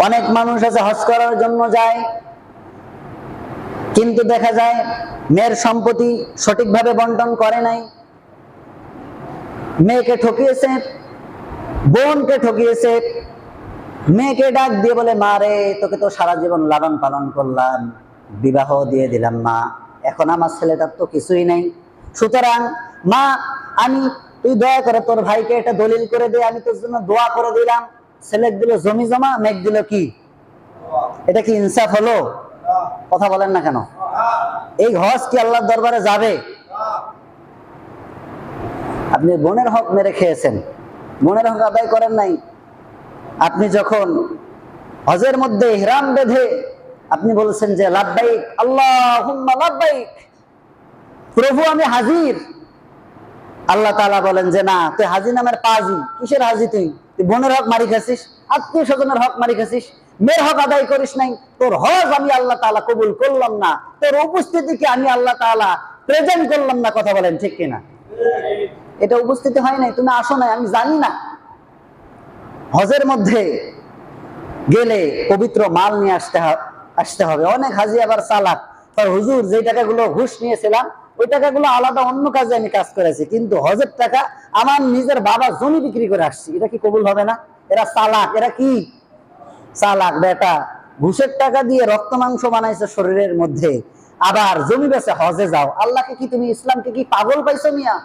অনেক মানুষ আছে হজ করার জন্য যায়, কিন্তু দেখা যায় মেয়ের সম্পত্তি সঠিকভাবে বন্টন করে নাই, মেয়েকে ঠকিয়েছে, বোনকে ঠকিয়েছে। মেয়েকে ডাক দিয়ে বলে, মা রে, তোকে তো সারা জীবন লালন পালন করলাম, বিবাহ দিয়ে দিলাম মা, এখন আমার ছেলেটার তো কিছুই নাই, সুতরাং মা তুই দয়া করে তোর ভাইকে এটা দলিল করে দে, আমি তোর জন্য দোয়া করে দিলাম। ছেলে দিল জমি জমা, মেঘ দিল কি? এটা কি ইনসাফ হলো? কথা বলেন না কেন? এই হজ কি আল্লাহর দরবারে যাবে? আপনি বোনের হক মেরে খেয়েছেন, বোনের হক আদায় করেন নাই। আপনি যখন হজের মধ্যে ইহরাম বেঁধে আপনি বলছেন যে লাব্বাইক আল্লাহুম্মা লাব্বাইক, প্রভু আমি হাজির, আল্লাহ তাআলা বলেন যে না, তুই হাজি নামের পাজি। কিসের হাজি? তুই বোনের হক মারি খাসিস, আত্মীয় স্বজনের হক মারি খাসিস, মেয়ের হক আদায় করিস নাই। তোর হজ আমি আল্লাহ তাআলা কবুল করলাম না, তোর উপস্থিতিকে আমি আল্লাহ তাআলা প্রেজেন্ট করলাম না। কথা বলেন ঠিক কিনা? এটা উপস্থিতি হয় নাই, তুমি আসো নাই, আমি জানি না। হজের মধ্যে গেলে পবিত্র মাল নিয়ে আসতে হবে। অনেক হাজি আবার চালাক, হুজুর যে টাকাগুলো ঘুষ নিয়েছিলাম ওই টাকাগুলো আলাদা অন্য কাজে আমি কাজ করেছি, কিন্তু হজের টাকা আমার নিজের বাবা জমি বিক্রি করে আসছি, এটা কি কবুল হবে না? এরা চালাক, এরা কি চালাক বেটা। ঘুষের টাকা দিয়ে রক্ত মাংস বানাইছে শরীরের মধ্যে, আবার জমি বেচে হজে যাও। আল্লাহকে কি তুমি, ইসলামকে কি পাগল পাইছো মিয়া?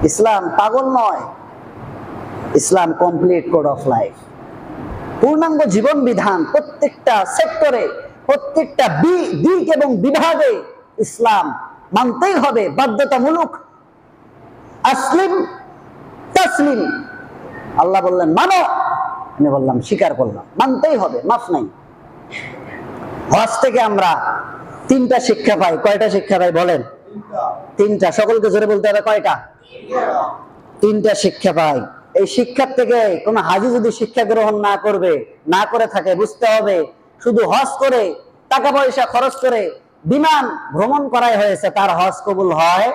ইসলাম পাগল নয়, ইসলাম কমপ্লিট কোড অফ লাইফ, পূর্ণাঙ্গ জীবন বিধান। প্রত্যেকটা সেক্টরে, প্রত্যেকটা দিক এবং বিভাগে ইসলাম মানতেই হবে, বাধ্যতামূলক। আসলিম তাসলিম, আল্লাহ বললেন মানো, আমি বললাম স্বীকার করলাম, মানতেই হবে, মাফ নাই। হজ থেকে আমরা তিনটা শিক্ষা পাই। কয়টা শিক্ষা পাই বলেন? তিনটা। সকলকে জোরে বলতে হবে, কয়টা? তিনটা শিক্ষা পাই। এই শিক্ষার থেকে কোন হাজি যদি শিক্ষা গ্রহণ না করে থাকে, বুঝতে হবে শুধু হজ করে টাকা পয়সা খরচ করে বিমান ভ্রমণ করাই হয়েছে, তার হজ কবুল হয়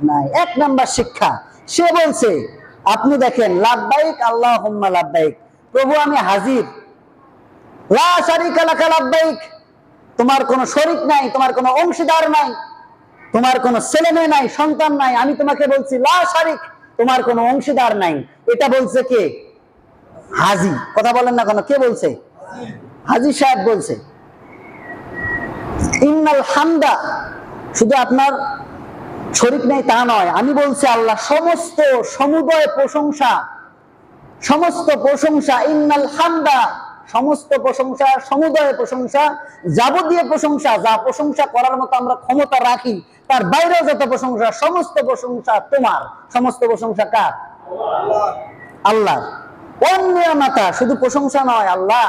নাই। এক নাম্বার শিক্ষা সে বলছে, আপনি দেখেন লাব্বাইক আল্লাহুম্মা লাব্বাইক, প্রভু আমি হাজির, লা শারিকা লাকা লাব্বাইক, তোমার কোনো শরীক নাই, তোমার কোনো অংশীদার নাই, তোমার কোনো ছেলে মেয়ে নাই, সন্তান নাই, আমি তোমাকে বলছি লা শারিক, তোমার কোনো অংশীদার নাই। এটা বলছে কে? হাজি। কথা বলেন না কেন? কে বলছে? হাজি সাহেব বলছে। ইন্নাল হামদা, শুধু আপনার শরীক নেই তা নয়, আমি বলছি আল্লাহ সমস্ত সমুদয় প্রশংসা, সমস্ত প্রশংসা, ইন্নাল হামদা, সমস্ত প্রশংসা, সমুদয় প্রশংসা, যাবতীয় প্রশংসা, যা প্রশংসা করার মতো আমরা ক্ষমতা রাখি, তার বাইরে যত প্রশংসা, সমস্ত প্রশংসা তোমার। সমস্ত প্রশংসা কার? আল্লাহ। অনিয়ামতা, শুধু প্রশংসা নয়, আল্লাহ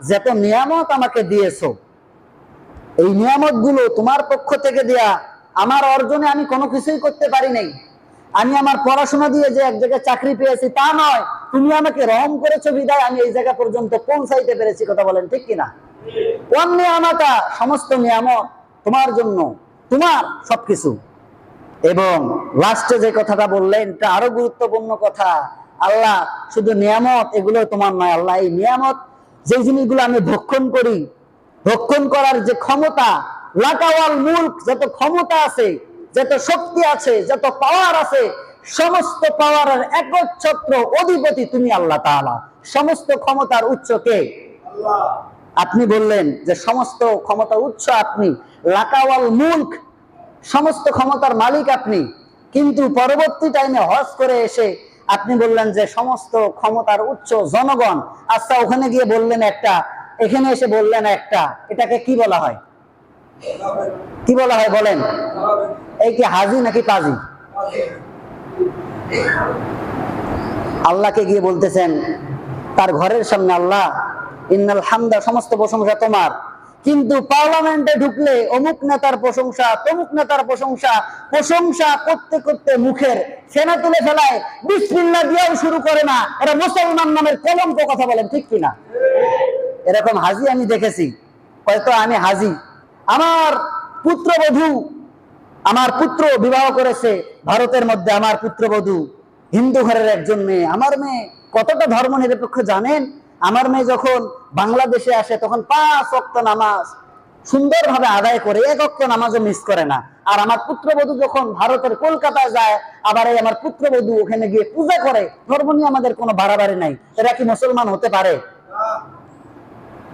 যত নিয়ামত আমাকে দিয়েছো, এই নিয়ামত গুলো তোমার পক্ষ থেকে দেয়া, আমার অর্জনে আমি কোনো কিছুই করতে পারি নাই। আমি আমার পড়াশোনা দিয়ে যে এক জায়গায় চাকরি পেয়েছি তা নয়, তুমি আমাকে রহম করেছো বিদায় আমি এই জায়গা পর্যন্ত পৌঁছাইতে পেরেছি। কথা বলেন ঠিক কিনা? অনিয়ামতা, সমস্ত নিয়ামত তোমার জন্য, তোমার সবকিছু। এবং লাস্টে যে কথাটা বললেন এটা আরো গুরুত্বপূর্ণ কথা, আল্লাহ শুধু নিয়ামত এগুলো তোমার নয়, আল্লাহ এই নিয়ামত যে জিনিসগুলো আমি ভক্ষণ করি, ভক্ষণ করার যে ক্ষমতা, লাকাওয়াল মুলক, যত ক্ষমতা আছে, যত শক্তি আছে, যত পাওয়ার আছে, সমস্ত পাওয়ারের একচ্ছত্র অধিপতি তুমি আল্লাহ তাআলা। সমস্ত ক্ষমতার উৎস কে? আল্লাহ। আপনি বললেন যে সমস্ত ক্ষমতার উৎস আপনি, লাকাওয়াল মুলক, সমস্ত ক্ষমতার মালিক আপনি, কিন্তু পরবর্তী টাইমে হজ করে এসে আপনি বললেন যে সমস্ত ক্ষমতার উৎস জনগণ। আচ্ছা, ওখানে গিয়ে বললেন একটা, এখানে এসে বললেন একটা, এটাকে কি বলা হয়? কি বলা হয় বলেন? এই কি হাজি নাকি পাজি? আল্লাহকে গিয়ে বলতেছেন তার ঘরের সামনে, আল্লাহ ইন্নাল হামদা, সমস্ত প্রশংসা তোমার, কিন্তু পার্লামেন্টে ঢুকলে অমুক নেতার প্রশংসা, তমুক নেতার প্রশংসা, প্রশংসা করতে করতে মুখের ফেনা তুলে ফেলায়, বিসমিল্লাহ দিয়েও শুরু করে না। এরা মুসলমান নামের কলঙ্ক। কথা বলেন ঠিক কিনা? এরকম হাজি আমি দেখেছি। হয়তো আমি হাজি, আমার পুত্রবধূ, আমার পুত্র বিবাহ করেছে ভারতের মধ্যে, আমার পুত্রবধূ হিন্দু ঘরের একজন মেয়ে, আমার মেয়ে কতটা ধর্ম নিরপেক্ষ জানেন? আমার মেয়ে যখন বাংলাদেশে আসে তখন 5 ওয়াক্ত নামাজ সুন্দরভাবে আদায় করে, 1 ওয়াক্ত নামাজও মিস করে না। আর আমার পুত্রবধূ যখন ভারতের কলকাতায় যায়, আবার এই আমার পুত্রবধূ ওখানে গিয়ে পূজা করে। ধর্ম নিয়ে আমাদের কোনো বাড়াবাড়ি নাই। এরা কি মুসলমান হতে পারে?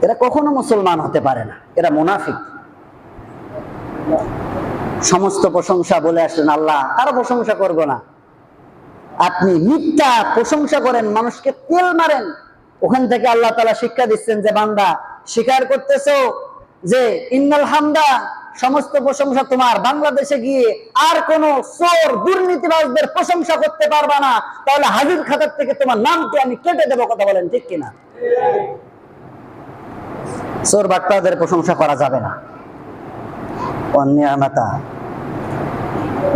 এরা কখনো মুসলমান হতে পারে না, এরা মুনাফিক। সমস্ত প্রশংসা বলে আসলেন আল্লাহ, কারো প্রশংসা করব না। আপনি মিথ্যা প্রশংসা করেন, মানুষকে তেল মারেন, ওখান থেকে আল্লাহ তাআলা শিক্ষা দিচ্ছেন যে বান্দা, স্বীকার করতেছো যে ইন্নাল হামদা, সমস্ত প্রশংসা তোমার। বাংলাদেশে গিয়ে আর কোন চোর দুর্নীতিবাজদের প্রশংসা করতে পারবা না, তাহলে হাজির খাতার থেকে তোমার নামটি আমি কেটে দেবো। কথা বলেন ঠিক কিনা? চোর বাটপারদের প্রশংসা করা যাবে না। অনিয়ামতা,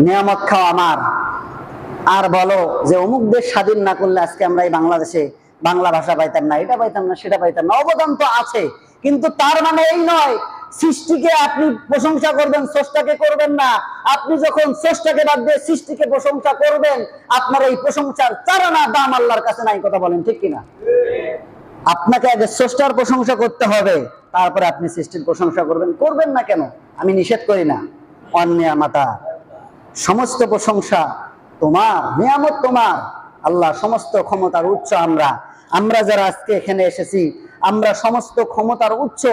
নিয়ামত খাও আমার। আর বলো যে অমুক দেশ স্বাধীন না করলে আজকে আমরা এই বাংলাদেশে বাংলা ভাষা পাইতাম না, এটা পাইতাম না, সেটা পাইতাম না। অবদান তো আছে, কিন্তু তার মানে এই নয় সৃষ্টিকে আপনি প্রশংসা করবেন, স্রষ্টাকে করবেন না। আপনি যখন স্রষ্টাকে বাদ দিয়ে সৃষ্টিকে প্রশংসা করবেন, আপনার এই প্রশংসার চারানা দাম আল্লাহর কাছে নাই। কথা বলেন ঠিক কিনা? আপনাকে আগে স্রষ্টার প্রশংসা করতে হবে, তারপরে আপনি সৃষ্টির প্রশংসা করবেন। করবেন না কেন? আমি নিষেধ করি না। অনিয়ামতা, সমস্ত প্রশংসা তোমার, নিয়ামত তোমার। আল্লাহ সমস্ত ক্ষমতার উৎস। আমরা যারা আজকে এখানে এসেছি, আমরা সমস্ত ক্ষমতার উৎস।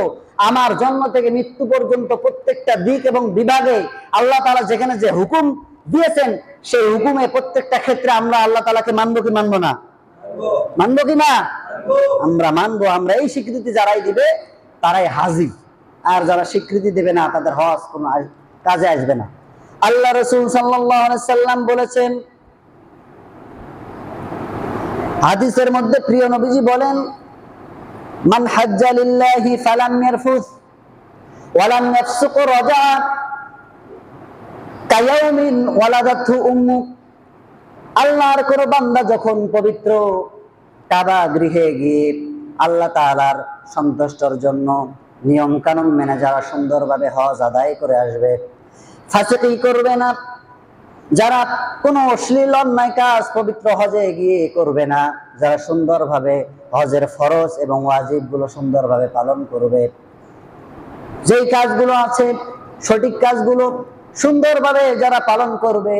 আমার জন্ম থেকে মৃত্যু পর্যন্ত প্রত্যেকটা দিক এবং বিভাগে আল্লাহ তাআলা যেখানে যে হুকুম দিয়েছেন, সেই হুকুমে প্রত্যেকটা ক্ষেত্রে আমরা আল্লাহ তাআলাকে মানবো কি মানবো না? মানবো কি না? আমরা মানবো। আমরা এই স্বীকৃতি যারাই দিবে তারাই হাজি, আর যারা স্বীকৃতি দেবে না তাদের হজ কোনো কাজে আসবে না। আল্লাহ রাসূল সাল্লাল্লাহু আলাইহি সাল্লাম বলেছেন, হাদিসের মধ্যে প্রিয় নবীজি বলেন, মান হাজ্জা লিল্লাহি ফালাম ইয়ারফুস ওয়ালাম ইয়াফসুক রাজা কায়াউমিন ওয়ালাদাতহু উম্মু। আল্লাহর কোন বান্দা যখন পবিত্র কাবা গৃহে গিয়ে আল্লাহ তাআলার সন্তুষ্টর জন্য নিয়ম কানুন মেনে যারা সুন্দরভাবে হজ আদায় করে আসবে, ফাসিকি করবে না, যারা কোনো অশ্লীল অন্যায় কাজ পবিত্র হজে গিয়ে করবে না, যারা সুন্দরভাবে হজের ফরজ এবং ওয়াজিব গুলো সুন্দরভাবে পালন করবে, যেই কাজগুলো আছে সঠিক কাজগুলো সুন্দরভাবে যারা পালন করবে,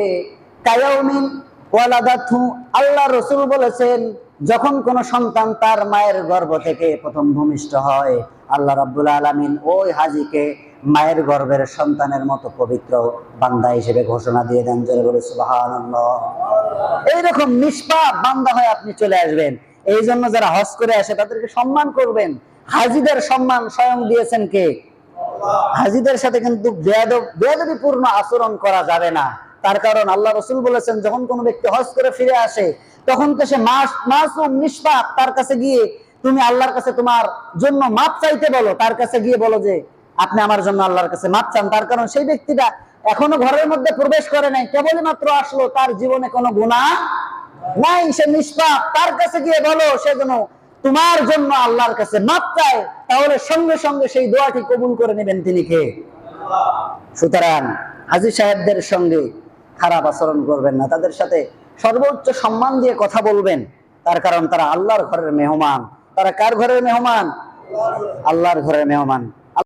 কায়াউমিন ওয়ালাদাতহু, আল্লাহ রাসূল বলেছেন যখন কোন সন্তান তার মায়ের গর্ভ থেকে প্রথম ভূমিষ্ঠ হয়, আল্লাহ রাব্বুল আলামিন ওই হাজীকে মায়ের গর্ভের সন্তানের মতো পবিত্র বান্দা হিসেবে ঘোষণা দিয়ে দেন। জোরে বলে সুবহানাল্লাহ। এইরকম নিষ্পাপ বান্দা হয়ে আপনি চলে আসবেন। এই জন্য যারা হজ করে আসে তাদেরকে সম্মান করবেন। হাজীদের সম্মান স্বয়ং দিয়েছেন কে? হাজীদের সাথে কিন্তু বেয়াদবিপূর্ণ আচরণ করা যাবে না। তার কারণ আল্লাহ রাসূল বলেছেন, যখন কোনো ব্যক্তি হজ করে ফিরে আসে তখন তো সে মাসুম নিষ্পাপ। তার কাছে গিয়ে তুমি আল্লাহর কাছে তোমার জন্য মাপ চাইতে বলো, তার কাছে গিয়ে বলো যে আপনি আমার জন্য আল্লাহর কাছে মাপ চান। তার কারণ সেই ব্যক্তিটা এখনো ঘরের মধ্যে প্রবেশ করে নাই, কেবলই মাত্র আসলো, তার জীবনে কোনো গুনাহ নাই, সে নিষ্পাপ। তার কাছে গিয়ে বলো সে যেন তোমার জন্য আল্লাহর কাছে মাপ চায়, তাহলে সঙ্গে সঙ্গে সেই দোয়াটি কবুল করে নেবেন তিনি কে? সুতরাং হাজী সাহেবদের সঙ্গে খারাপ আচরণ করবেন না, তাদের সাথে সর্বোচ্চ সম্মান দিয়ে কথা বলবেন। তার কারণ তারা আল্লাহর ঘরের মেহমান। তারা কার ঘরের মেহমান? আল্লাহর ঘরের মেহমান।